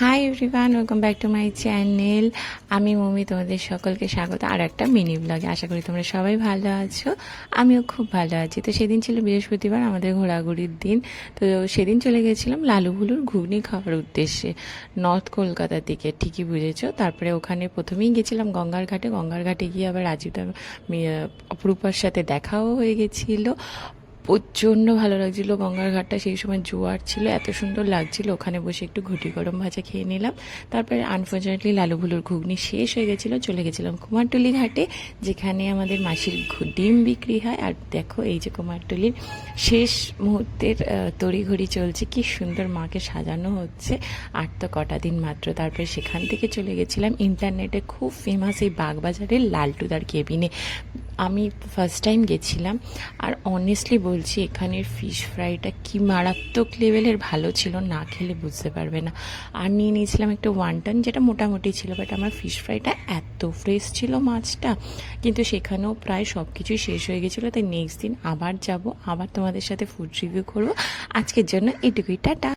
Hi everyone, welcome back to my channel. আমি mummy, তোমাদের সকলকে স্বাগত আর একটা মিনি ব্লগে। আশা করি তোমরা সবাই ভালো আছো, আমিও খুব ভালো আছি। তো সেদিন ছিল বৃহস্পতিবার, আমাদের ঘোরাঘুরির দিন। তো সেদিন চলে গেছিলাম লালুভুলুর ঘুগনি খাওয়ার উদ্দেশ্যে, নর্থ কলকাতা থেকে, ঠিকই বুঝেছো। তারপরে ওখানে প্রথমেই গেছিলাম গঙ্গার ঘাটে। গঙ্গার ঘাটে গিয়ে আবার রাজীবদা অপরূপার সাথে দেখাও হয়ে গেছিলো। প্রচণ্ড ভালো লাগছিলো গঙ্গার ঘাটটা, সেই সময় জোয়ার ছিল, এত সুন্দর লাগছিল। ওখানে বসে একটু ঘুটি গরম ভাজা খেয়ে নিলাম। তারপরে আনফর্চুনেটলি লালুভুলুর ঘুগনি শেষ হয়ে গেছিলো, চলে গেছিলাম কুমারটুলি ঘাটে, যেখানে আমাদের মাসির ডিম বিক্রি হয়। আর দেখো এই যে কুমারটুলির শেষ মুহূর্তের তড়িঘড়ি চলছে, কি সুন্দর মাকে সাজানো হচ্ছে। আর তো কটা দিন মাত্র। তারপরে সেখান থেকে চলে গেছিলাম ইন্টারনেটে খুব ফেমাস এই বাগবাজারের লালটুদার কেবিনে। আমি ফার্স্ট টাইম গেছিলাম, আর অনেস্টলি বলছি এখানের ফিশ ফ্রাইটা কি মারাত্মক লেভেলের ভালো ছিল, না খেলে বুঝতে পারবে না। আর নিয়ে নিয়েছিলাম একটা ওয়ান্টন, যেটা মোটামুটি ছিল, বাট আমার ফিশ ফ্রাইটা এত ফ্রেশ ছিল মাছটা। কিন্তু সেখানেও প্রায় সব কিছুই শেষ হয়ে গেছিলো, তাই নেক্সট দিন আবার যাব, আবার তোমাদের সাথে ফুড রিভিউ করবো। আজকের জন্য এটুকুই, টাটা।